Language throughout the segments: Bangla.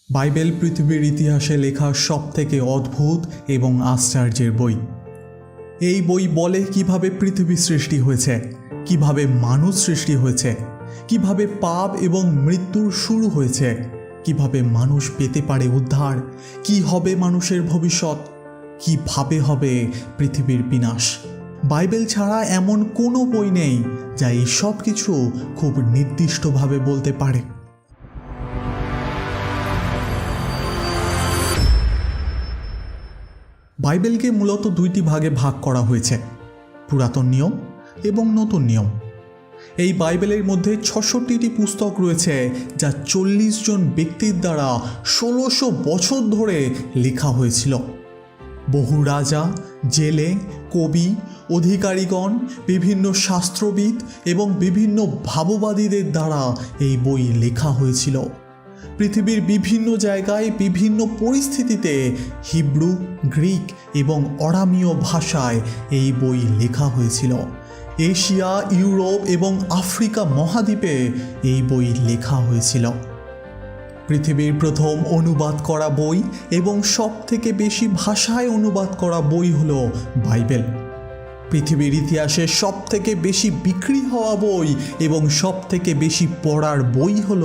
বাইবেল পৃথিবীর ইতিহাসে লেখা সবথেকে অদ্ভুত এবং আশ্চর্যের বই। এই বই বলে কিভাবে পৃথিবী সৃষ্টি হয়েছে, কিভাবে মানুষ সৃষ্টি হয়েছে, কিভাবে পাপ এবং মৃত্যুর শুরু হয়েছে, কিভাবে মানুষ পেতে পারে উদ্ধার, কি হবে মানুষের ভবিষ্যৎ, কিভাবে হবে পৃথিবীর বিনাশ। বাইবেল ছাড়া এমন কোনো বই নেই যা এই সব কিছু খুব নির্দিষ্টভাবে বলতে পারে। বাইবেলকে মূলত দুইটি ভাগে ভাগ করা হয়েছে, পুরাতন নিয়ম এবং নতুন নিয়ম। এই বাইবেলের মধ্যে ৬৬টি পুস্তক রয়েছে যা ৪০ জন ব্যক্তির দ্বারা ১৬০০ বছর ধরে লেখা হয়েছিল। বহু রাজা, জেলে, কবি, অধিকারীগণ, বিভিন্ন শাস্ত্রবিদ এবং বিভিন্ন ভাববাদীদের দ্বারা এই বই লেখা হয়েছিল। পৃথিবীর বিভিন্ন জায়গায় বিভিন্ন পরিস্থিতিতে হিব্রু, গ্রিক এবং অরামীয় ভাষায় এই বই লেখা হয়েছিল। এশিয়া, ইউরোপ এবং আফ্রিকা মহাদ্বীপে এই বই লেখা হয়েছিল। পৃথিবীর প্রথম অনুবাদ করা বই এবং সবথেকে বেশি ভাষায় অনুবাদ করা বই হল বাইবেল। পৃথিবীর ইতিহাসে সবথেকে বেশি বিক্রি হওয়া বই এবং সবথেকে বেশি পড়ার বই হল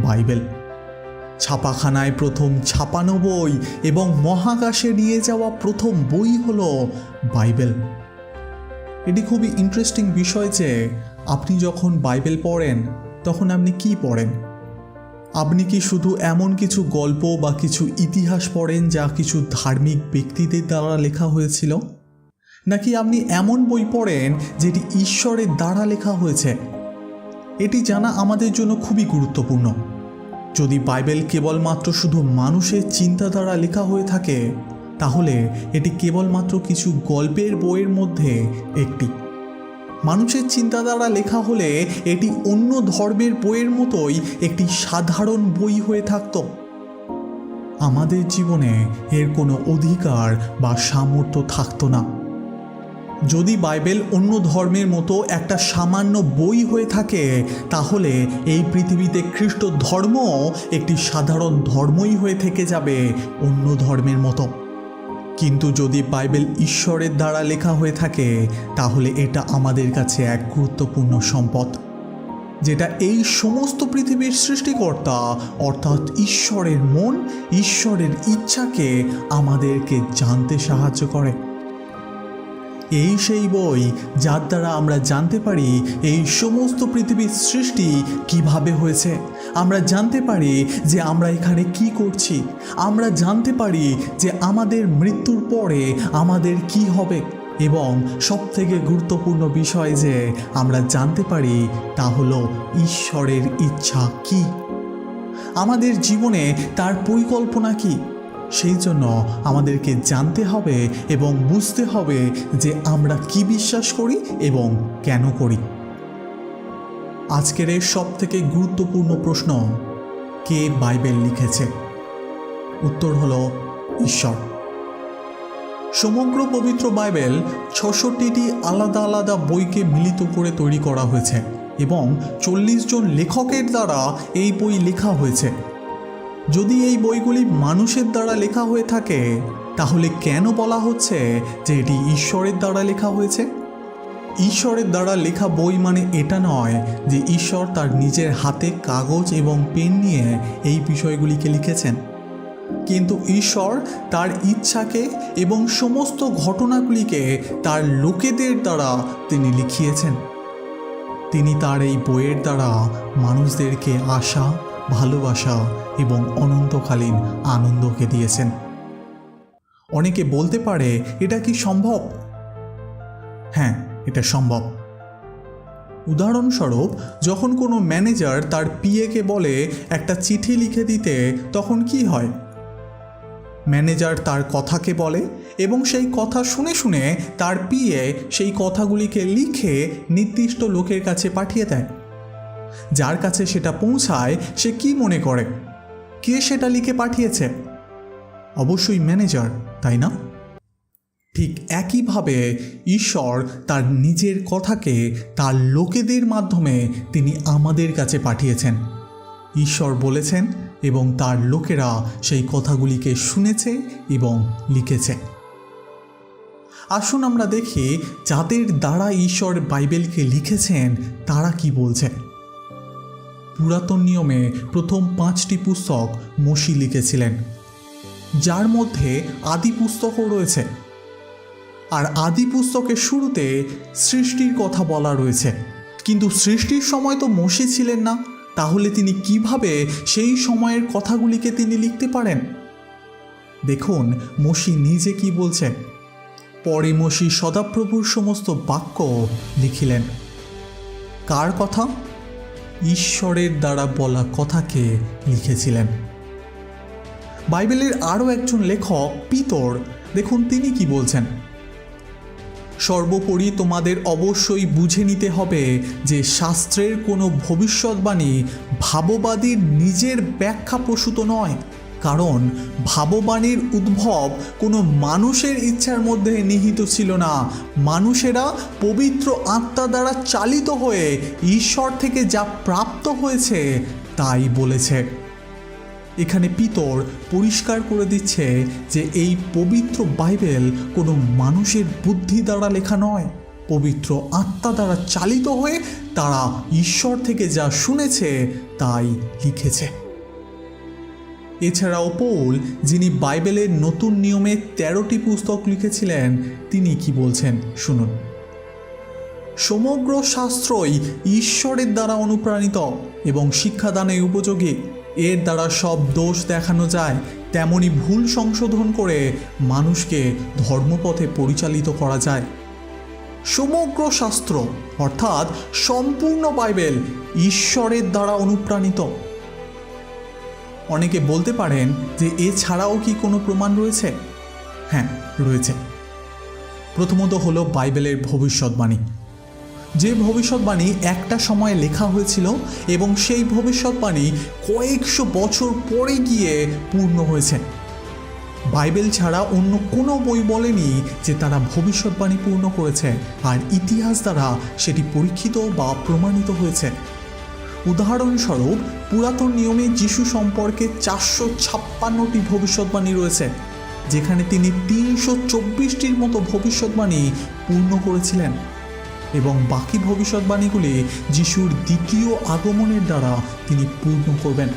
বাইবেল। ছাপাখানায় প্রথম ছাপানো বই এবং মহাকাশে নিয়ে যাওয়া প্রথম বই হল বাইবেল। এটি খুবই ইন্টারেস্টিং বিষয় যে আপনি যখন বাইবেল পড়েন তখন আপনি কি পড়েন? আপনি কি শুধু এমন কিছু গল্প বা কিছু ইতিহাস পড়েন যা কিছু ধার্মিক ব্যক্তিদের দ্বারা লেখা হয়েছিল, নাকি আপনি এমন বই পড়েন যেটি ঈশ্বরের দ্বারা লেখা হয়েছে? এটি জানা আমাদের জন্য খুবই গুরুত্বপূর্ণ। যদি বাইবেল কেবলমাত্র শুধু মানুষের চিন্তা দ্বারা লেখা হয়ে থাকে, তাহলে এটি কেবলমাত্র কিছু গল্পের বইয়ের মধ্যে একটি। মানুষের চিন্তা দ্বারা লেখা হলে এটি অন্য ধর্মের বইয়ের মতোই একটি সাধারণ বই হয়ে থাকত। আমাদের জীবনে এর কোনো অধিকার বা সামর্থ্য থাকতো না। যদি বাইবেল অন্য ধর্মের মতো একটা সামান্য বই হয়ে থাকে, তাহলে এই পৃথিবীতে খ্রিস্ট ধর্ম একটি সাধারণ ধর্মই হয়ে থেকে যাবে অন্য ধর্মের মতো। কিন্তু যদি বাইবেল ঈশ্বরের দ্বারা লেখা হয়ে থাকে, তাহলে এটা আমাদের কাছে এক গুরুত্বপূর্ণ সম্পদ, যেটা এই সমস্ত পৃথিবীর সৃষ্টিকর্তা অর্থাৎ ঈশ্বরের মন, ঈশ্বরের ইচ্ছাকে আমাদেরকে জানতে সাহায্য করে। এই সেই বই যার দ্বারা আমরা জানতে পারি এই সমস্ত পৃথিবীর সৃষ্টি কিভাবে হয়েছে। আমরা জানতে পারি যে আমরা এখানে কি করছি। আমরা জানতে পারি যে আমাদের মৃত্যুর পরে আমাদের কি হবে, এবং সবথেকে গুরুত্বপূর্ণ বিষয় যে আমরা জানতে পারি তা হলো ঈশ্বরের ইচ্ছা কি, আমাদের জীবনে তার পরিকল্পনা কি। সেই জন্য আমাদেরকে জানতে হবে এবং বুঝতে হবে যে আমরা কি বিশ্বাস করি এবং কেন করি। আজকের এর সবথেকে গুরুত্বপূর্ণ প্রশ্ন, কে বাইবেল লিখেছে? উত্তর হলো ঈশ্বর। সমগ্র পবিত্র বাইবেল ৬৬টি আলাদা আলাদা বইকে মিলিত করে তৈরি করা হয়েছে এবং ৪০ জন লেখকের দ্বারা এই বই লেখা হয়েছে। যদি এই বইগুলি মানুষের দ্বারা লেখা হয়ে থাকে, তাহলে কেন বলা হচ্ছে যে এটি ঈশ্বরের দ্বারা লেখা হয়েছে? ঈশ্বরের দ্বারা লেখা বই মানে এটা নয় যে ঈশ্বর তার নিজের হাতে কাগজ এবং পেন নিয়ে এই বিষয়গুলিকে লিখেছেন, কিন্তু ঈশ্বর তার ইচ্ছাকে এবং সমস্ত ঘটনাগুলিকে তার লোকেদের দ্বারা তিনি লিখিয়েছেন। তিনি তার এই বইয়ের দ্বারা মানুষদেরকে আশা, ভালোবাসা এবং অনন্তকালীন আনন্দকে দিয়েছেন। অনেকে বলতে পারে, এটা কি সম্ভব? হ্যাঁ, এটা সম্ভব। উদাহরণস্বরূপ, যখন কোনো ম্যানেজার তার পিএকে বলে একটা চিঠি লিখে দিতে, তখন কি হয়? ম্যানেজার তার কথাকে বলে এবং সেই কথা শুনে শুনে তার পিএ সেই কথাগুলিকে লিখে নির্দিষ্ট লোকের কাছে পাঠিয়ে দেয়। যার কাছে সেটা পৌঁছায় সে কি মনে করে? কে সেটা লিখে পাঠিয়েছে? অবশ্যই ম্যানেজার, তাই না? ঠিক একইভাবে ঈশ্বর তার নিজের কথাকে তার লোকেদের মাধ্যমে তিনি আমাদের কাছে পাঠিয়েছেন। ঈশ্বর বলেছেন এবং তার লোকেরা সেই কথাগুলিকে শুনেছে এবং লিখেছে। আসুন আমরা দেখি যাদের দ্বারা ঈশ্বর বাইবেলকে লিখেছেন তারা কি বলছে। পুরাতন নিয়মে প্রথম 5টি পুস্তক মোশি লিখেছিলেন, যার মধ্যে আদি পুস্তকও রয়েছে। আর আদি পুস্তকের শুরুতে সৃষ্টির কথা বলা রয়েছে, কিন্তু সৃষ্টির সময় তো মোশি ছিলেন না, তাহলে তিনি কিভাবে সেই সময়ের কথাগুলিকে তিনি লিখতে পারেন? দেখুন মোশি নিজে কি বলছেন। পরে মোশি সদাপ্রভুর সমস্ত বাক্য লিখিলেন। কার কথা? ঈশ্বরের দ্বারা বলা কথাকে লিখেছিলেন। বাইবেলের আরও একজন লেখক পিতর, দেখুন তিনি কি বলছেন। সর্বোপরি তোমাদের অবশ্যই বুঝে নিতে হবে যে শাস্ত্রের কোনো ভবিষ্যৎবাণী ভাববাদীর নিজের ব্যাখ্যা প্রসূত নয়, কারণ ভাববাণীর উদ্ভব কোনো মানুষের ইচ্ছার মধ্যে নিহিত ছিল না। মানুষেরা পবিত্র আত্মা দ্বারা চালিত হয়ে ঈশ্বর থেকে যা প্রাপ্ত হয়েছে তাই বলেছে। এখানে পিতর পরিষ্কার করে দিচ্ছে যে এই পবিত্র বাইবেল কোনো মানুষের বুদ্ধি দ্বারা লেখা নয়, পবিত্র আত্মা দ্বারা চালিত হয়ে তারা ঈশ্বর থেকে যা শুনেছে তাই লিখেছে। এছাড়াও পৌল, যিনি বাইবেলের নতুন নিয়মে 13টি পুস্তক লিখেছিলেন, তিনি কি বলছেন শুনুন। সমগ্র শাস্ত্রই ঈশ্বরের দ্বারা অনুপ্রাণিত এবং শিক্ষাদানে উপযোগী। এর দ্বারা সব দোষ দেখানো যায়, তেমনি ভুল সংশোধন করে মানুষকে ধর্মপথে পরিচালিত করা যায়। সমগ্র শাস্ত্র অর্থাৎ সম্পূর্ণ বাইবেল ঈশ্বরের দ্বারা অনুপ্রাণিত। অনেকে বলতে পারেন যে এছাড়াও কি কোনো প্রমাণ রয়েছে? হ্যাঁ, রয়েছে। প্রথমত হলো বাইবেলের ভবিষ্যৎবাণী, যে ভবিষ্যৎবাণী একটা সময়ে লেখা হয়েছিল এবং সেই ভবিষ্যৎবাণী কয়েকশো বছর পরে গিয়ে পূর্ণ হয়েছে। বাইবেল ছাড়া অন্য কোনো বই বলেনি যে তারা ভবিষ্যৎবাণী পূর্ণ করেছে, আর ইতিহাস দ্বারা সেটি পরীক্ষিত বা প্রমাণিত হয়েছে। উদাহরণস্বরূপ পুরাতন নিয়মে যিশু সম্পর্কে 456টি ভবিষ্যৎবাণী রয়েছে, যেখানে তিনি 324টির মতো ভবিষ্যৎবাণী পূর্ণ করেছিলেন, এবং বাকি ভবিষ্যৎবাণীগুলি যিশুর দ্বিতীয় আগমনের দ্বারা তিনি পূর্ণ করবেন।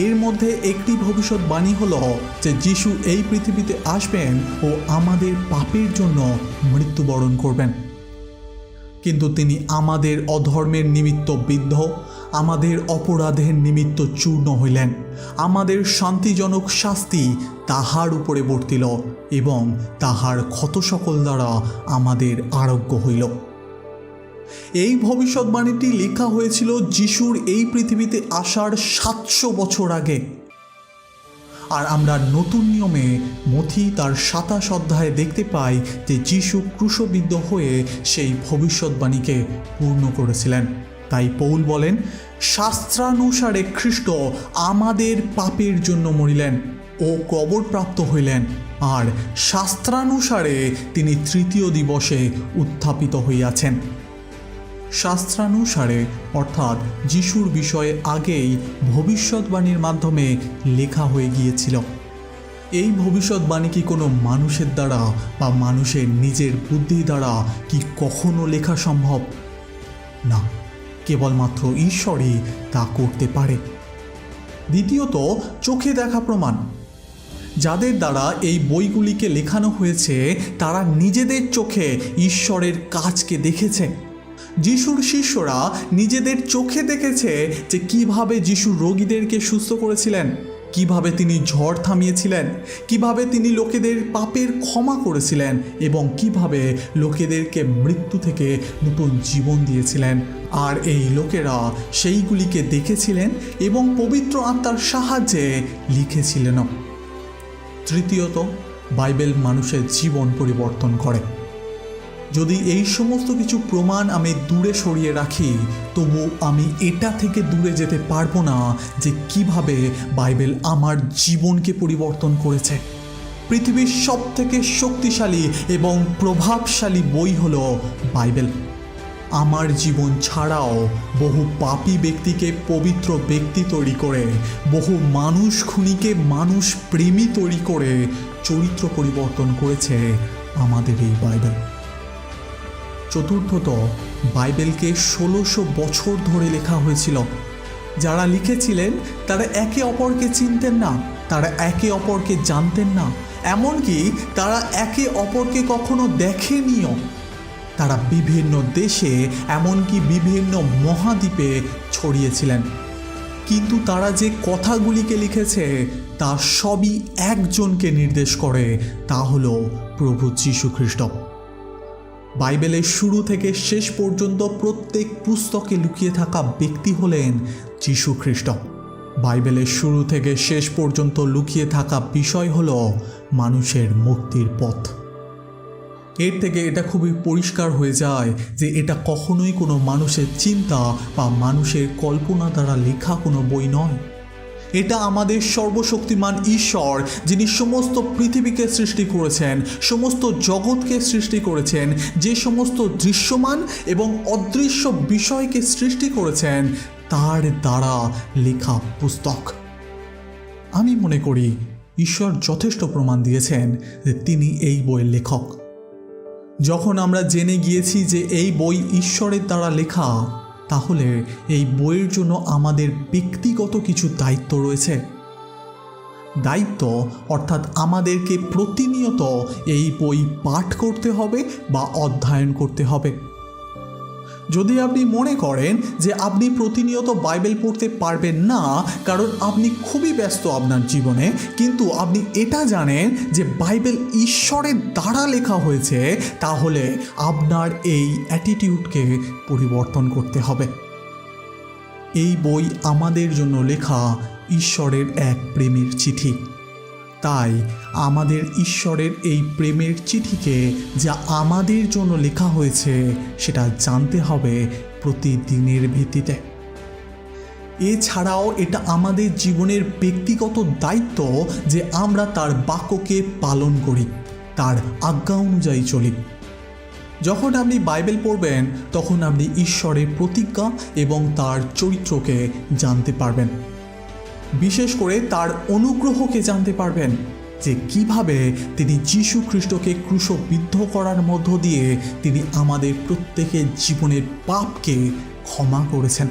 এর মধ্যে একটি ভবিষ্যৎবাণী হল যে যিশু এই পৃথিবীতে আসবেন ও আমাদের পাপের জন্য মৃত্যুবরণ করবেন, কিন্তু তিনি আমাদের অধর্মের নিমিত্ত বিদ্ধ, আমাদের অপরাধের নিমিত্ত চূর্ণ হইলেন, আমাদের শান্তিজনক শাস্তি তাহার উপরে বর্তিল এবং তাহার ক্ষত সকল দ্বারা আমাদের আরোগ্য হইল। এই ভবিষ্যৎবাণীটি লেখা হয়েছিল যিশুর এই পৃথিবীতে আসার 700 বছর আগে। আর আমরা নতুন নিয়মে মথি তার 27 অধ্যায়ে দেখতে পাই যে যিশু ক্রুশবিদ্ধ হয়ে সেই ভবিষ্যৎবাণীকে পূর্ণ করেছিলেন। তাই পৌল বলেন, শাস্ত্রানুসারে খ্রিস্ট আমাদের পাপের জন্য মরিলেন ও কবরপ্রাপ্ত হইলেন, আর শাস্ত্রানুসারে তিনি তৃতীয় দিবসে উত্থাপিত হইয়াছেন। শাস্ত্রানুসারে অর্থাৎ যিশুর বিষয়ে আগেই ভবিষ্যৎবাণীর মাধ্যমে লেখা হয়ে গিয়েছিল। এই ভবিষ্যৎবাণী কি কোনো মানুষের দ্বারা বা মানুষের নিজের বুদ্ধি দ্বারা কি কখনো লেখা সম্ভব? না, কেবলমাত্র ঈশ্বরই তা করতে পারে। দ্বিতীয়ত, চোখে দেখা প্রমাণ। যাদের দ্বারা এই বইগুলিকে লেখানো হয়েছে তারা নিজেদের চোখে ঈশ্বরের কাজকে দেখেছে। যিশুর শিষ্যরা নিজেদের চোখে দেখেছে যে কিভাবে যিশু রোগীদেরকে সুস্থ করেছিলেন, কিভাবে তিনি ঝড় থামিয়েছিলেন, কিভাবে তিনি লোকেদের পাপের ক্ষমা করেছিলেন এবং কিভাবে লোকেদেরকে মৃত্যু থেকে নতুন জীবন দিয়েছিলেন। আর এই লোকেরা সেইগুলিকে দেখেছিলেন এবং পবিত্র আত্মার সাহায্যে লিখেছিলেন। তৃতীয়ত, বাইবেল মানুষের জীবন পরিবর্তন করে। যদি এই সমস্ত কিছু প্রমাণ আমি দূরে সরিয়ে রাখি, তবু আমি এটা থেকে দূরে যেতে পারবো না যে কিভাবে বাইবেল আমার জীবনকে পরিবর্তন করেছে। পৃথিবীর সবথেকে শক্তিশালী এবং প্রভাবশালী বই হলো বাইবেল। আমার জীবন ছাড়াও বহু পাপী ব্যক্তিকে পবিত্র ব্যক্তি তৈরি করে, বহু মানুষ খুনিকে মানুষ প্রেমী তৈরি করে চরিত্র পরিবর্তন করেছে আমাদের এই বাইবেল। চতুর্থত, বাইবেলকে 1600 বছর ধরে লেখা হয়েছিল। যারা লিখেছিলেন তারা একে অপরকে চিনতেন না, তারা একে অপরকে জানতেন না, এমনকি তারা একে অপরকে কখনো দেখেনিও। তারা বিভিন্ন দেশে এমনকি বিভিন্ন মহাদ্বীপে ছড়িয়েছিলেন, কিন্তু তারা যে কথাগুলিকে লিখেছে তা সবই একজনকে নির্দেশ করে, তা হলো প্রভু যীশু খ্রিস্ট। বাইবেলের শুরু থেকে শেষ পর্যন্ত প্রত্যেক পুস্তকে লুকিয়ে থাকা ব্যক্তি হলেন যীশু খ্রিস্ট। বাইবেলের শুরু থেকে শেষ পর্যন্ত লুকিয়ে থাকা বিষয় হলো মানুষের মুক্তির পথ। এর থেকে এটা খুবই পরিষ্কার হয়ে যায় যে এটা কখনোই কোনো মানুষের চিন্তা বা মানুষের কল্পনা দ্বারা লেখা কোনো বই নয়। এটা আমাদের সর্বশক্তিমান ঈশ্বর, যিনি সমস্ত পৃথিবীকে সৃষ্টি করেছেন, সমস্ত জগৎকে সৃষ্টি করেছেন, যে সমস্ত দৃশ্যমান এবং অদৃশ্য বিষয়কে সৃষ্টি করেছেন, তার দ্বারা লেখা পুস্তক। আমি মনে করি ঈশ্বর যথেষ্ট প্রমাণ দিয়েছেন যে তিনি এই বইয়ের লেখক। যখন আমরা জেনে গিয়েছি যে এই বই ঈশ্বরের দ্বারা লেখা, তাহলে এই বইয়ের জন্য আমাদের ব্যক্তিগত কিছু দায়িত্ব রয়েছে। দায়িত্ব অর্থাৎ আমাদেরকে প্রতিনিয়ত এই বই পাঠ করতে হবে বা অধ্যয়ন করতে হবে। যদি আপনি মনে করেন যে আপনি প্রতিনিয়ত বাইবেল পড়তে পারবেন না কারণ আপনি খুবই ব্যস্ত আপনার জীবনে, কিন্তু আপনি এটা জানেন যে বাইবেল ঈশ্বরের দ্বারা লেখা হয়েছে, তাহলে আপনার এই অ্যাটিটিউডকে পরিবর্তন করতে হবে। এই বই আমাদের জন্য লেখা ঈশ্বরের এক প্রেমের চিঠি। তাই আমাদের ঈশ্বরের এই প্রেমের চিঠিকে যা আমাদের জন্য লেখা হয়েছে সেটা জানতে হবে প্রতিদিনের ভিত্তিতে। এছাড়াও এটা আমাদের জীবনের ব্যক্তিগত দায়িত্ব যে আমরা তার বাক্যকে পালন করি, তার আজ্ঞা অনুযায়ী চলি। যখন আপনি বাইবেল পড়বেন তখন আপনি ঈশ্বরের প্রতিজ্ঞা এবং তার চরিত্রকে জানতে পারবেন, বিশেষ করে তার অনুগ্রহকে জানতে পারবেন যে কিভাবে তিনি যীশু খ্রিস্টকে ক্রুশবিদ্ধ করার মধ্য দিয়ে তিনি আমাদের প্রত্যেকের জীবনের পাপকে ক্ষমা করেছেন।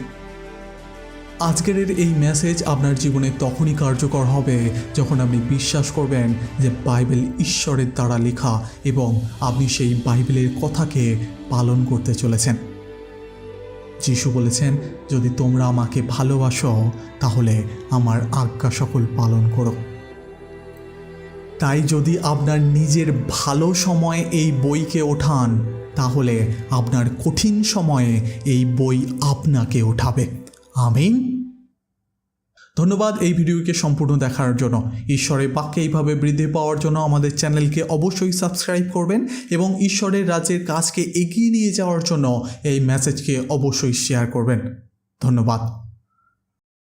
আজকের এই মেসেজ আপনার জীবনে তখনই কার্যকর হবে যখন আপনি বিশ্বাস করবেন যে বাইবেল ঈশ্বরের দ্বারা লেখা এবং আপনি সেই বাইবেলের কথাকে পালন করতে চলেছেন। যিশু বলেছেন, যদি তোমরা আমাকে ভালোবাসো তাহলে আমার আজ্ঞা সকল পালন করো। তাই যদি আপনার নিজের ভালো সময়ে এই বইকে ওঠান, তাহলে আপনার কঠিন সময়ে এই বই আপনাকে ওঠাবে। আমিন। ধন্যবাদ এই ভিডিওকে সম্পূর্ণ দেখার জন্য। ঈশ্বরের বাক্যে এইভাবে বৃদ্ধি পাওয়ার জন্য আমাদের চ্যানেলকে অবশ্যই সাবস্ক্রাইব করবেন এবং ঈশ্বরের রাজ্যের কাজকে এগিয়ে নিয়ে যাওয়ার জন্য এই মেসেজকে অবশ্যই শেয়ার করবেন। ধন্যবাদ।